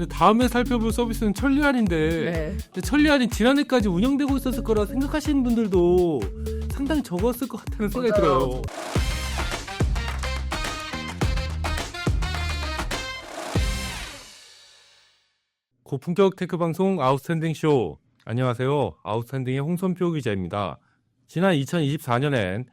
근데 다음에 살펴볼 서비스는 천리안인데 네. 근데 천리안이 지난해까지 운영되고 있었을 거라 생각하시는 분들도 상당히 적었을 것 같다는 생각이 맞아요. 들어요. 고품격 테크 방송 아웃스탠딩 쇼. 안녕하세요. 아웃스탠딩의 홍선표 기자입니다. 지난 2024년엔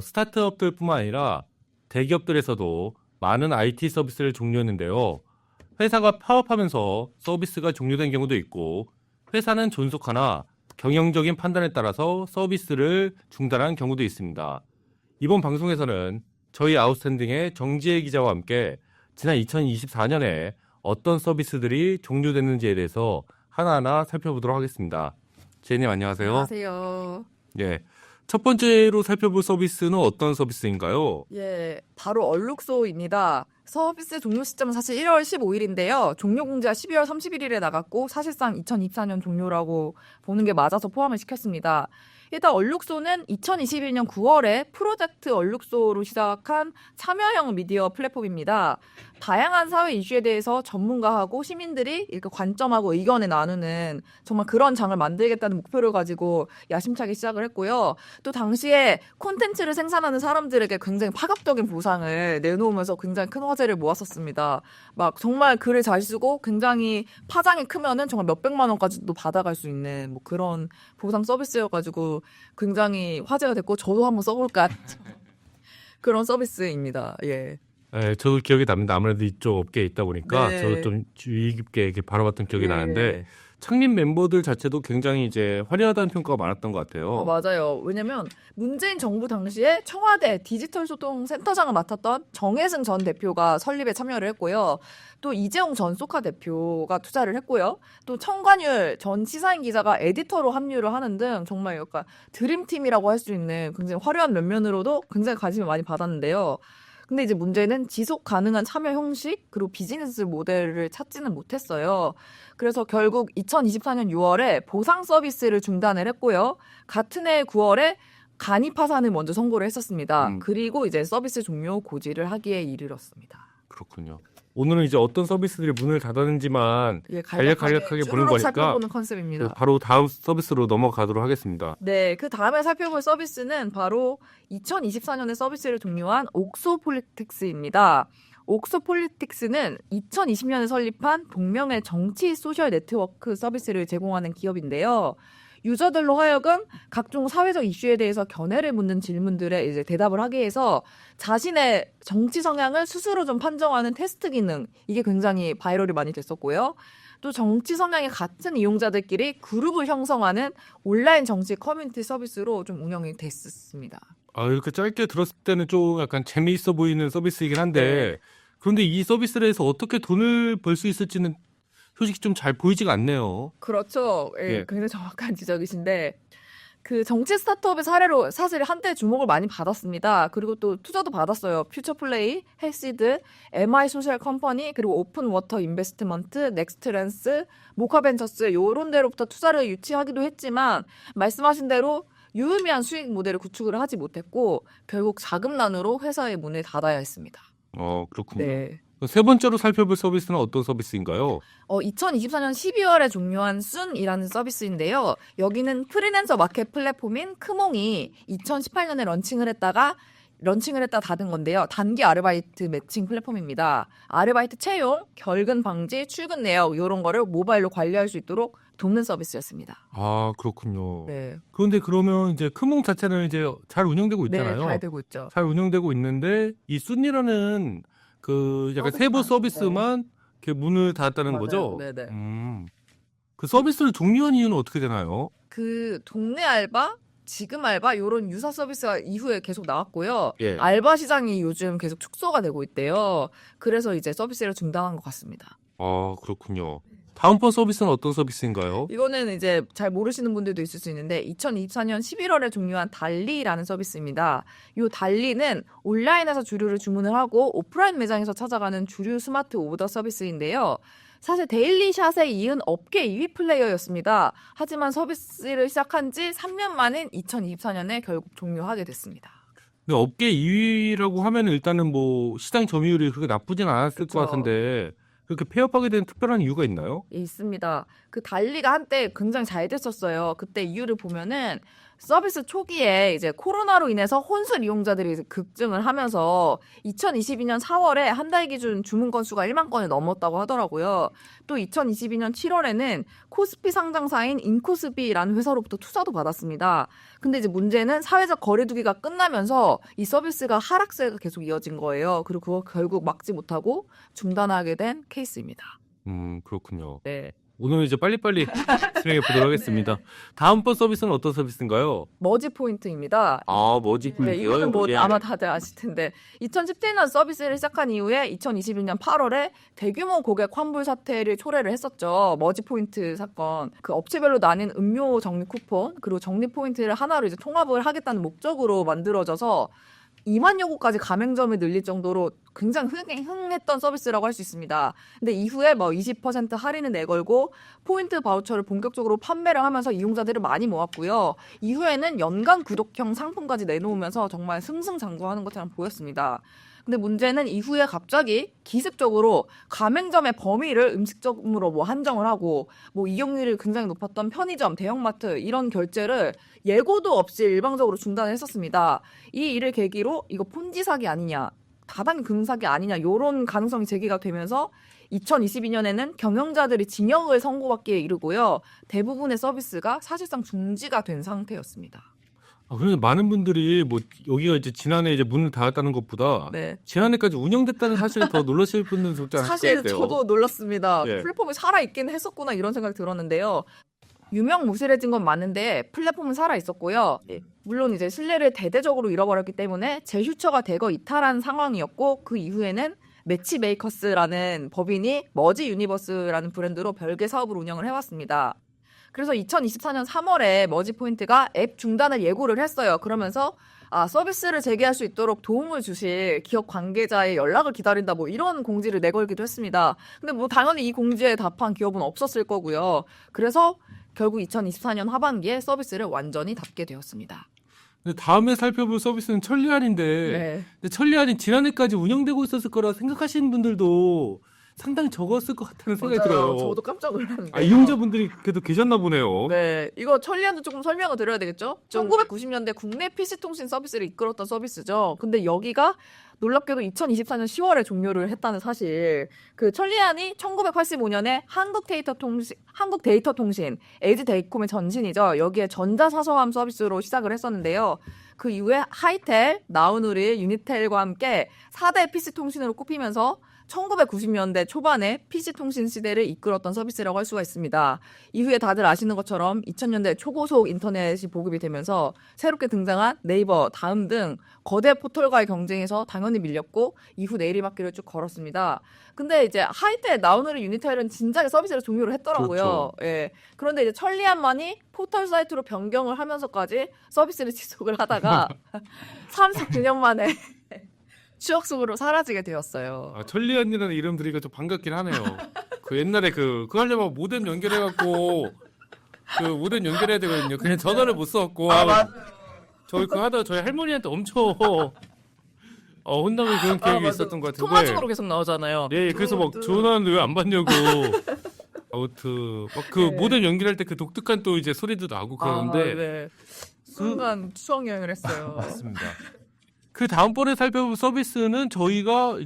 스타트업들뿐만 아니라 대기업들에서도 많은 IT 서비스를 종료했는데요. 회사가 파업하면서 서비스가 종료된 경우도 있고 회사는 존속하나 경영적인 판단에 따라서 서비스를 중단한 경우도 있습니다. 이번 방송에서는 저희 아웃스탠딩의 정지혜 기자와 함께 지난 2024년에 어떤 서비스들이 종료됐는지에 대해서 하나하나 살펴보도록 하겠습니다. 지혜님 안녕하세요. 안녕하세요. 예, 첫 번째로 살펴볼 서비스는 어떤 서비스인가요? 예, 바로 얼룩소입니다. 서비스 종료 시점은 사실 1월 15일인데요. 종료 공지가 12월 31일에 나갔고 사실상 2024년 종료라고 보는 게 맞아서 포함을 시켰습니다. 일단 얼룩소는 2021년 9월에 프로젝트 얼룩소로 시작한 참여형 미디어 플랫폼입니다. 다양한 사회 이슈에 대해서 전문가하고 시민들이 이렇게 관점하고 의견을 나누는 정말 그런 장을 만들겠다는 목표를 가지고 야심차게 시작을 했고요. 또 당시에 콘텐츠를 생산하는 사람들에게 굉장히 파격적인 보상을 내놓으면서 굉장히 큰 화제를 모았었습니다. 막 정말 글을 잘 쓰고 굉장히 파장이 크면은 정말 몇백만 원까지도 받아갈 수 있는 뭐 그런 보상 서비스여가지고 굉장히 화제가 됐고 저도 한번 써볼까 그런 서비스입니다. 예. 네, 저도 기억이 납니다. 아무래도 이쪽 업계에 있다 보니까 네. 저도 좀 주의 깊게 이렇게 바라봤던 기억이 예. 나는데 창립 멤버들 자체도 굉장히 이제 화려하다는 평가가 많았던 것 같아요. 맞아요. 왜냐면 문재인 정부 당시에 청와대 디지털 소통 센터장을 맡았던 정혜승 전 대표가 설립에 참여를 했고요. 또 이재용 전 소카 대표가 투자를 했고요. 또 청관율 전 시사인 기자가 에디터로 합류를 하는 등 정말 약간 드림팀이라고 할 수 있는 굉장히 화려한 면면으로도 굉장히 관심을 많이 받았는데요. 근데 이제 문제는 지속 가능한 참여 형식 그리고 비즈니스 모델을 찾지는 못했어요. 그래서 결국 2024년 6월에 보상 서비스를 중단을 했고요. 같은 해 9월에 간이 파산을 먼저 선고를 했었습니다. 그리고 이제 서비스 종료 고지를 하기에 이르렀습니다. 그렇군요. 오늘은 이제 어떤 서비스들이 문을 닫았는지만 예, 간략하게 보는 쭈루룩 거니까 살펴보는 컨셉입니다. 바로 다음 서비스로 넘어가도록 하겠습니다. 네, 그 다음에 살펴볼 서비스는 바로 2024년에 서비스를 종료한 옥소폴리틱스입니다. 옥소폴리틱스는 2020년에 설립한 동명의 정치 소셜 네트워크 서비스를 제공하는 기업인데요. 유저들로 하여금 각종 사회적 이슈에 대해서 견해를 묻는 질문들에 이제 대답을 하게 해서 자신의 정치 성향을 스스로 좀 판정하는 테스트 기능, 이게 굉장히 바이럴이 많이 됐었고요. 또 정치 성향이 같은 이용자들끼리 그룹을 형성하는 온라인 정치 커뮤니티 서비스로 좀 운영이 됐었습니다. 아, 이렇게 짧게 들었을 때는 좀 약간 재미있어 보이는 서비스이긴 한데 네. 그런데 이 서비스를 해서 어떻게 돈을 벌 수 있을지는 솔직히 좀 잘 보이지가 않네요. 그렇죠. 예, 예. 굉장히 정확한 지적이신데 그 정치 스타트업의 사례로 사실 한때 주목을 많이 받았습니다. 그리고 또 투자도 받았어요. 퓨처플레이, 헬시드, MI 소셜 컴퍼니, 그리고 오픈 워터 인베스트먼트, 넥스트랜스, 모카벤처스 요런 데로부터 투자를 유치하기도 했지만 말씀하신 대로 유의미한 수익 모델을 구축을 하지 못했고 결국 자금난으로 회사의 문을 닫아야 했습니다. 그렇군요. 네. 세 번째로 살펴볼 서비스는 어떤 서비스인가요? 2024년 12월에 종료한 순이라는 서비스인데요. 여기는 프리랜서 마켓 플랫폼인 크몽이 2018년에 런칭을 했다 닫은 건데요. 단기 아르바이트 매칭 플랫폼입니다. 아르바이트 채용, 결근 방지, 출근 내역 이런 거를 모바일로 관리할 수 있도록 돕는 서비스였습니다. 아, 그렇군요. 네. 그런데 그러면 이제 크몽 자체는 이제 잘 운영되고 있잖아요. 네, 잘 되고 있죠. 잘 운영되고 있는데 이 순이라는 그 약간 서비스만, 세부 서비스만 이렇게 문을 닫았다는 맞아요. 거죠. 네네. 그 서비스를 종료한 이유는 어떻게 되나요? 그 동네 알바, 지금 알바 이런 유사 서비스가 이후에 계속 나왔고요. 예. 알바 시장이 요즘 계속 축소가 되고 있대요. 그래서 이제 서비스를 중단한 것 같습니다. 아, 그렇군요. 다음번 서비스는 어떤 서비스인가요? 이거는 이제 잘 모르시는 분들도 있을 수 있는데 2024년 11월에 종료한 달리라는 서비스입니다. 이 달리는 온라인에서 주류를 주문을 하고 오프라인 매장에서 찾아가는 주류 스마트 오더 서비스인데요. 사실 데일리샷에 이은 업계 2위 플레이어였습니다. 하지만 서비스를 시작한 지 3년 만인 2024년에 결국 종료하게 됐습니다. 근데 업계 2위라고 하면 일단은 뭐 시장 점유율이 그렇게 나쁘진 않았을 그쵸. 것 같은데 그렇게 폐업하게 된 특별한 이유가 있나요? 예, 있습니다. 그 달리가 한때 굉장히 잘 됐었어요. 그때 이유를 보면은 서비스 초기에 이제 코로나로 인해서 혼술 이용자들이 이제 급증을 하면서 2022년 4월에 한 달 기준 주문 건수가 1만 건을 넘었다고 하더라고요. 또 2022년 7월에는 코스피 상장사인 인코스비라는 회사로부터 투자도 받았습니다. 근데 이제 문제는 사회적 거리두기가 끝나면서 이 서비스가 하락세가 계속 이어진 거예요. 그리고 그거 결국 막지 못하고 중단하게 된 케이스입니다. 그렇군요. 네. 오늘 이제 빨리빨리 진행해 보도록 하겠습니다. 다음번 서비스는 어떤 서비스인가요? 머지 포인트입니다. 머지 네, 포인트요? 이거는 뭐 예. 아마 다들 아실 텐데 2017년 서비스를 시작한 이후에 2021년 8월에 대규모 고객 환불 사태를 초래를 했었죠. 머지 포인트 사건. 그 업체별로 나뉜 음료 적립 쿠폰 그리고 적립 포인트를 하나로 이제 통합을 하겠다는 목적으로 만들어져서 2만여 곳까지 가맹점을 늘릴 정도로 굉장히 흥했던 서비스라고 할 수 있습니다. 근데 이후에 뭐 20% 할인을 내걸고 포인트 바우처를 본격적으로 판매를 하면서 이용자들을 많이 모았고요. 이후에는 연간 구독형 상품까지 내놓으면서 정말 승승장구하는 것처럼 보였습니다. 근데 문제는 이후에 갑자기 기습적으로 가맹점의 범위를 음식점으로 뭐 한정을 하고 뭐 이용률이 굉장히 높았던 편의점, 대형마트 이런 결제를 예고도 없이 일방적으로 중단을 했었습니다. 이 일을 계기로 이거 폰지 사기 아니냐, 다단계 금사기 아니냐 이런 가능성이 제기가 되면서 2022년에는 경영자들이 징역을 선고받기에 이르고요. 대부분의 서비스가 사실상 중지가 된 상태였습니다. 그래서 많은 분들이 뭐 여기가 이제 지난해 이제 문을 닫았다는 것보다 네. 지난해까지 운영됐다는 사실에 더 놀라실 분들은 적지 않을 것 사실 같아요. 저도 놀랐습니다. 예. 플랫폼이 살아있긴 했었구나 이런 생각이 들었는데요. 유명무실해진 건 맞는데 플랫폼은 살아있었고요. 물론 이제 신뢰를 대대적으로 잃어버렸기 때문에 재휴처가 대거 이탈한 상황이었고 그 이후에는 매치메이커스라는 법인이 머지 유니버스라는 브랜드로 별개 사업을 운영을 해왔습니다. 그래서 2024년 3월에 머지포인트가 앱 중단을 예고를 했어요. 그러면서 서비스를 재개할 수 있도록 도움을 주실 기업 관계자의 연락을 기다린다 뭐 이런 공지를 내걸기도 했습니다. 근데 뭐 당연히 이 공지에 답한 기업은 없었을 거고요. 그래서 결국 2024년 하반기에 서비스를 완전히 닫게 되었습니다. 근데 다음에 살펴볼 서비스는 천리안인데 네. 근데 천리안이 지난해까지 운영되고 있었을 거라 생각하시는 분들도 상당히 적었을 것 같다는 생각이 들어요. 저도 깜짝 놀랐는데. 이용자분들이 그래도 계셨나 보네요. 네, 이거 천리안도 조금 설명을 드려야 되겠죠? 1990년대 국내 PC통신 서비스를 이끌었던 서비스죠. 근데 여기가 놀랍게도 2024년 10월에 종료를 했다는 사실. 그 천리안이 1985년에 한국데이터통신, LG데이콤의 전신이죠. 여기에 전자사서함 서비스로 시작을 했었는데요. 그 이후에 하이텔, 나우누리, 유니텔과 함께 4대 PC통신으로 꼽히면서 1990년대 초반에 PC통신 시대를 이끌었던 서비스라고 할 수가 있습니다. 이후에 다들 아시는 것처럼 2000년대 초고속 인터넷이 보급이 되면서 새롭게 등장한 네이버, 다음 등 거대 포털과의 경쟁에서 당연히 밀렸고 이후 내리막길을 쭉 걸었습니다. 근데 이제 하이텔, 나우누리, 유니텔은 진작에 서비스를 종료를 했더라고요. 그렇죠. 예. 그런데 이제 천리안만이 포털 사이트로 변경을 하면서까지 서비스를 지속을 하다가 39년 만에 추억 속으로 사라지게 되었어요. 천리안이라는 이름 들으니까 좀 반갑긴 하네요. 그 옛날에 그거 하려면 모뎀 연결해갖고 그 모뎀 연결해야 되거든요. 그냥 전화를 못 써갖고 저희 그거 하다가 저희 할머니한테 엄청 혼나고 그런 기억이 있었던 것 같은데. 통화중으로 계속 나오잖아요. 네, 그래서 막 전화는 왜 안 받냐고. 아무튼 막 그 네. 모뎀 연결할 때 그 독특한 또 이제 소리도 나고 그러는데. 네. 순간 추억 여행을 했어요. 맞습니다. 그 다음번에 살펴볼 서비스는 저희가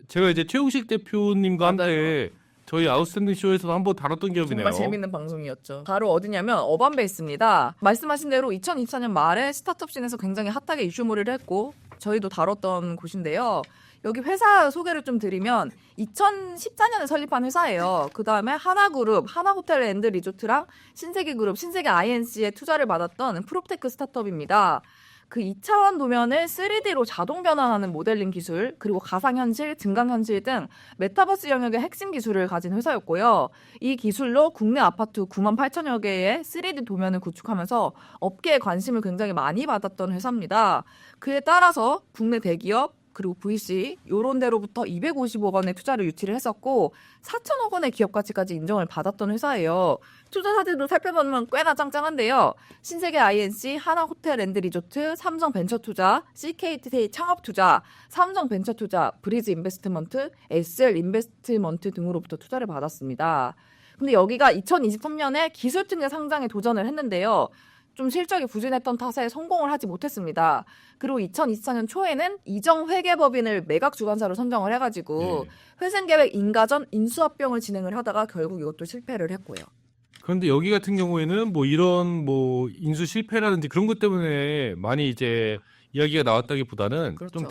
제가 이제 최우식 대표님과 함께 저희 아웃스탠딩 쇼에서도 한번 다뤘던 기업이네요. 정말 재밌는 방송이었죠. 바로 어디냐면 어반베이스입니다. 말씀하신 대로 2024년 말에 스타트업씬에서 굉장히 핫하게 이슈몰이를 했고 저희도 다뤘던 곳인데요. 여기 회사 소개를 좀 드리면 2014년에 설립한 회사예요. 그 다음에 하나그룹, 하나호텔앤드리조트랑 신세계그룹, 신세계 INC에 투자를 받았던 프롭테크 스타트업입니다. 그 2차원 도면을 3D로 자동 변환하는 모델링 기술, 그리고 가상현실, 증강현실 등 메타버스 영역의 핵심 기술을 가진 회사였고요. 이 기술로 국내 아파트 9만 8천여 개의 3D 도면을 구축하면서 업계의 관심을 굉장히 많이 받았던 회사입니다. 그에 따라서 국내 대기업, 그리고 VC 요런 데로부터 250억 원의 투자를 유치를 했었고 4천억 원의 기업 가치까지 인정을 받았던 회사예요. 투자 사례도 살펴보면 꽤나 짱짱한데요. 신세계 INC, 하나호텔앤드리조트, 삼성벤처투자, CKT 창업투자, 삼성벤처투자, 브리즈 인베스트먼트, SL 인베스트먼트 등으로부터 투자를 받았습니다. 근데 여기가 2023년에 기술증에 상장에 도전을 했는데요. 좀 실적이 부진했던 탓에 성공을 하지 못했습니다. 그리고 2024년 초에는 이정 회계법인을 매각 주관사로 선정을 해가지고 회생계획 인가전 인수합병을 진행을 하다가 결국 이것도 실패를 했고요. 그런데 여기 같은 경우에는 뭐 이런 뭐 인수 실패라든지 그런 것 때문에 많이 이제 이야기가 나왔다기보다는 그렇죠. 좀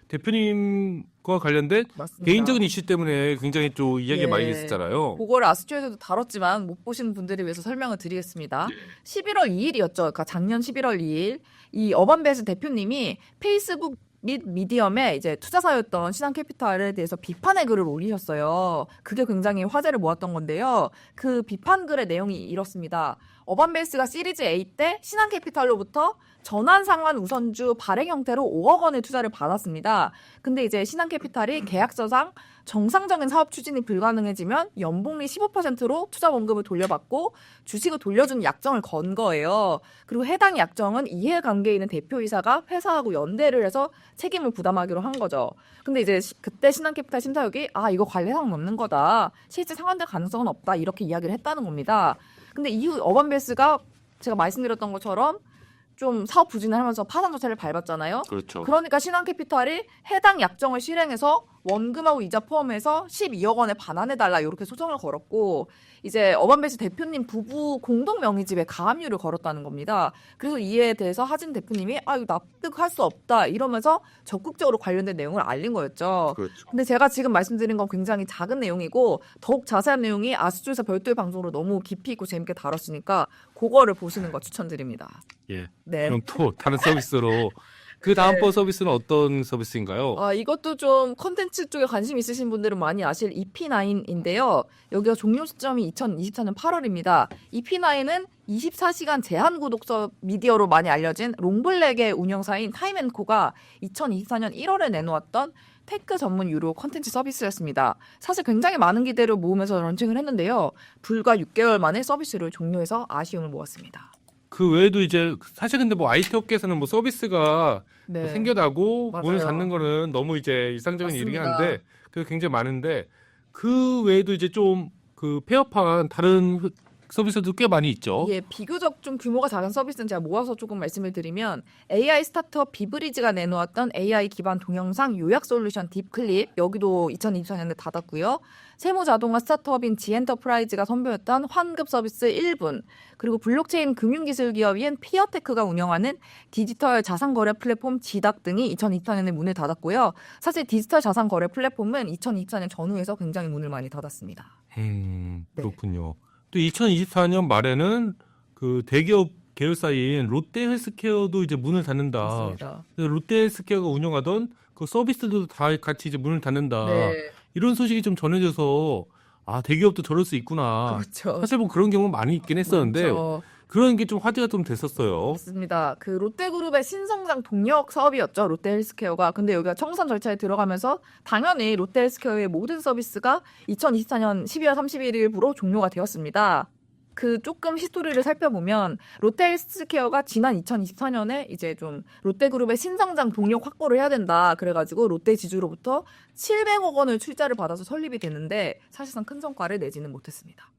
대표님과 관련된 맞습니다. 개인적인 이슈 때문에 굉장히 좀 이야기가 예. 많이 됐었잖아요. 그거를 아스트로에도 다뤘지만 못 보시는 분들을 위해서 설명을 드리겠습니다. 11월 2일이었죠. 그러니까 작년 11월 2일 이 어반베스 대표님이 페이스북 및 미디엄에 이제 투자사였던 신한캐피탈에 대해서 비판의 글을 올리셨어요. 그게 굉장히 화제를 모았던 건데요. 그 비판 글의 내용이 이렇습니다. 어반베이스가 시리즈 A 때 신한캐피탈로부터 전환상환 우선주 발행 형태로 5억 원의 투자를 받았습니다. 근데 이제 신한캐피탈이 계약서상 정상적인 사업 추진이 불가능해지면 연복리 15%로 투자 원금을 돌려받고 주식을 돌려주는 약정을 건 거예요. 그리고 해당 약정은 이해관계에 있는 대표이사가 회사하고 연대를 해서 책임을 부담하기로 한 거죠. 근데 이제 그때 신한캐피탈 심사역이 이거 관례상 없는 거다. 실제 상환될 가능성은 없다. 이렇게 이야기를 했다는 겁니다. 근데 이후 어반베스가 제가 말씀드렸던 것처럼 좀 사업 부진을 하면서 파산 조치를 밟았잖아요. 그렇죠. 그러니까 신한캐피탈이 해당 약정을 실행해서 원금하고 이자 포함해서 12억 원에 반환해달라 이렇게 소송을 걸었고 이제 어반베스 대표님 부부 공동 명의집에 가압류를 걸었다는 겁니다. 그래서 이에 대해서 하진 대표님이 이거 납득할 수 없다 이러면서 적극적으로 관련된 내용을 알린 거였죠. 그렇죠. 근데 제가 지금 말씀드린 건 굉장히 작은 내용이고 더욱 자세한 내용이 아스트로에서 별도의 방송으로 너무 깊이 있고 재밌게 다뤘으니까 그거를 보시는 거 추천드립니다. 예. 네. 그럼 또 다른 서비스로 그 다음번 서비스는 어떤 서비스인가요? 이것도 좀 컨텐츠 쪽에 관심 있으신 분들은 많이 아실 EP9인데요. 여기가 종료 시점이 2024년 8월입니다. EP9은 24시간 제한 구독서 미디어로 많이 알려진 롱블랙의 운영사인 타임앤코가 2024년 1월에 내놓았던 테크 전문 유료 컨텐츠 서비스였습니다. 사실 굉장히 많은 기대를 모으면서 런칭을 했는데요. 불과 6개월 만에 서비스를 종료해서 아쉬움을 모았습니다. 그 외에도 이제 사실 근데 뭐 IT 업계에서는 뭐 서비스가 네. 생겨나고 맞아요. 문을 닫는 거는 너무 이제 일상적인 일이긴 맞습니다. 한데 그 굉장히 많은데 그 외에도 이제 좀 그 폐업한 다른 서비스도 꽤 많이 있죠. 예, 비교적 좀 규모가 작은 서비스는 제가 모아서 조금 말씀을 드리면 AI 스타트업 비브리지가 내놓았던 AI 기반 동영상 요약 솔루션 딥클립 여기도 2024년에 닫았고요. 세무 자동화 스타트업인 지엔터프라이즈가 선보였던 환급 서비스 1분 그리고 블록체인 금융기술 기업인 피어테크가 운영하는 디지털 자산거래 플랫폼 지닥 등이 2024년에 문을 닫았고요. 사실 디지털 자산거래 플랫폼은 2024년 전후에서 굉장히 문을 많이 닫았습니다. 그렇군요. 또 2024년 말에는 그 대기업 계열사인 롯데헬스케어도 이제 문을 닫는다. 맞습니다. 롯데헬스케어가 운영하던 그 서비스들도 다 같이 이제 문을 닫는다. 네, 이런 소식이 좀 전해져서 대기업도 저럴 수 있구나. 그렇죠. 사실 뭐 그런 경우 많이 있긴 했었는데 그렇죠. 그런 게 좀 화제가 좀 됐었어요. 맞습니다. 그 롯데그룹의 신성장 동력 사업이었죠. 롯데헬스케어가. 근데 여기가 청산 절차에 들어가면서 당연히 롯데헬스케어의 모든 서비스가 2024년 12월 31일부로 종료가 되었습니다. 그 조금 히스토리를 살펴보면 롯데헬스케어가 지난 2024년에 이제 좀 롯데그룹의 신성장 동력 확보를 해야 된다. 그래가지고 롯데지주로부터 700억 원을 출자를 받아서 설립이 됐는데 사실상 큰 성과를 내지는 못했습니다.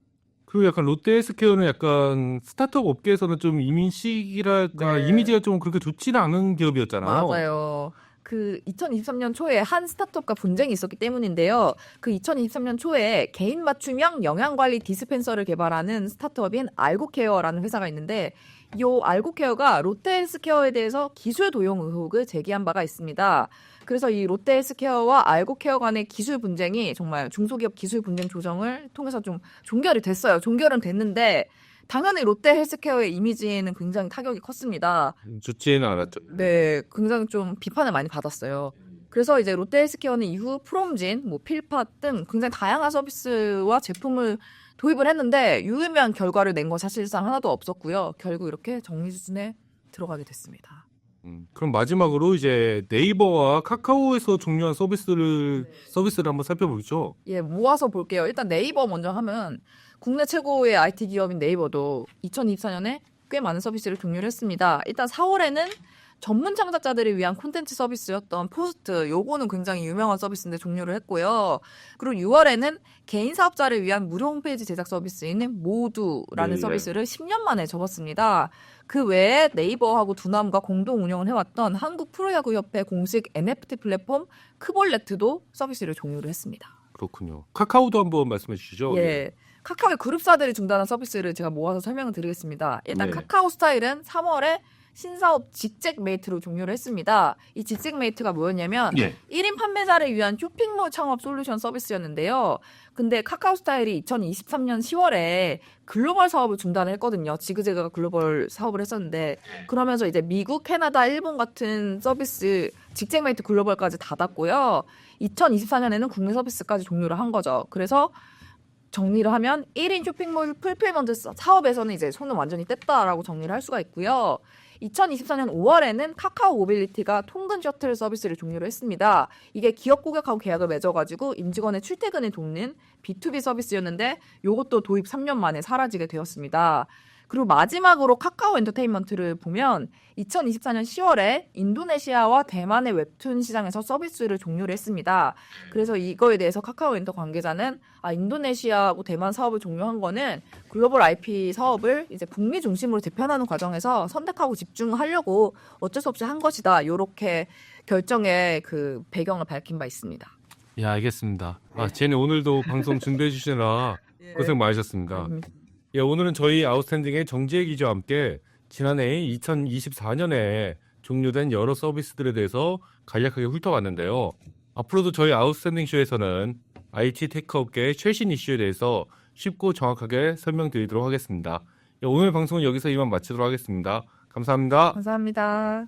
그리고 약간 롯데헬스케어는 약간 스타트업 업계에서는 좀 이민식이랄까 네. 이미지가 좀 그렇게 좋지는 않은 기업이었잖아요. 맞아요. 그 2023년 초에 한 스타트업과 분쟁이 있었기 때문인데요. 그 2023년 초에 개인 맞춤형 영양관리 디스펜서를 개발하는 스타트업인 알고케어라는 회사가 있는데 이 알고케어가 롯데헬스케어에 대해서 기술 도용 의혹을 제기한 바가 있습니다. 그래서 이 롯데헬스케어와 알고케어 간의 기술 분쟁이 정말 중소기업 기술 분쟁 조정을 통해서 좀 종결이 됐어요. 종결은 됐는데 당연히 롯데헬스케어의 이미지에는 굉장히 타격이 컸습니다. 좋지는 않았죠. 네, 굉장히 좀 비판을 많이 받았어요. 그래서 이제 롯데헬스케어는 이후 프롬진, 뭐 필팟 등 굉장히 다양한 서비스와 제품을 도입을 했는데 유의미한 결과를 낸 건 사실상 하나도 없었고요. 결국 이렇게 정리 수준에 들어가게 됐습니다. 그럼 마지막으로 이제 네이버와 카카오에서 종료한 서비스를 한번 살펴보죠. 예, 모아서 볼게요. 일단 네이버 먼저 하면 국내 최고의 IT 기업인 네이버도 2024년에 꽤 많은 서비스를 종료를 했습니다. 일단 4월에는 전문 창작자들을 위한 콘텐츠 서비스였던 포스트, 요거는 굉장히 유명한 서비스인데 종료를 했고요. 그리고 6월에는 개인 사업자를 위한 무료 홈페이지 제작 서비스인 모두라는 네. 서비스를 10년 만에 접었습니다. 그 외에 네이버하고 두나무가 공동 운영을 해왔던 한국 프로야구협회 공식 NFT 플랫폼 크볼레트도 서비스를 종료를 했습니다. 그렇군요. 카카오도 한번 말씀해 주시죠. 예. 카카오의 그룹사들이 중단한 서비스를 제가 모아서 설명을 드리겠습니다. 일단 네. 카카오 스타일은 3월에 신사업 직잭 메이트로 종료를 했습니다. 이 직잭 메이트가 뭐였냐면 예. 1인 판매자를 위한 쇼핑몰 창업 솔루션 서비스였는데요. 근데 카카오 스타일이 2023년 10월에 글로벌 사업을 중단을 했거든요. 지그재그가 글로벌 사업을 했었는데 그러면서 이제 미국, 캐나다, 일본 같은 서비스 직잭 메이트 글로벌까지 닫았고요. 2024년에는 국내 서비스까지 종료를 한 거죠. 그래서 정리를 하면 1인 쇼핑몰 풀필먼트 사업에서는 이제 손을 완전히 뗐다라고 정리를 할 수가 있고요. 2024년 5월에는 카카오 모빌리티가 통근 셔틀 서비스를 종료를 했습니다. 이게 기업 고객하고 계약을 맺어가지고 임직원의 출퇴근을 돕는 B2B 서비스였는데 이것도 도입 3년 만에 사라지게 되었습니다. 그리고 마지막으로 카카오 엔터테인먼트를 보면 2024년 10월에 인도네시아와 대만의 웹툰 시장에서 서비스를 종료를 했습니다. 그래서 이거에 대해서 카카오 엔터 관계자는 인도네시아하고 대만 사업을 종료한 거는 글로벌 IP 사업을 이제 북미 중심으로 재편하는 과정에서 선택하고 집중하려고 어쩔 수 없이 한 것이다. 이렇게 결정의 그 배경을 밝힌 바 있습니다. 예, 알겠습니다. 제니 오늘도 방송 준비해 주시느라 고생 많으셨습니다. 예, 오늘은 저희 아웃스탠딩의 정지혜 기자와 함께 지난해 2024년에 종료된 여러 서비스들에 대해서 간략하게 훑어봤는데요. 앞으로도 저희 아웃스탠딩 쇼에서는 IT 테크 업계의 최신 이슈에 대해서 쉽고 정확하게 설명드리도록 하겠습니다. 예, 오늘 방송은 여기서 이만 마치도록 하겠습니다. 감사합니다. 감사합니다.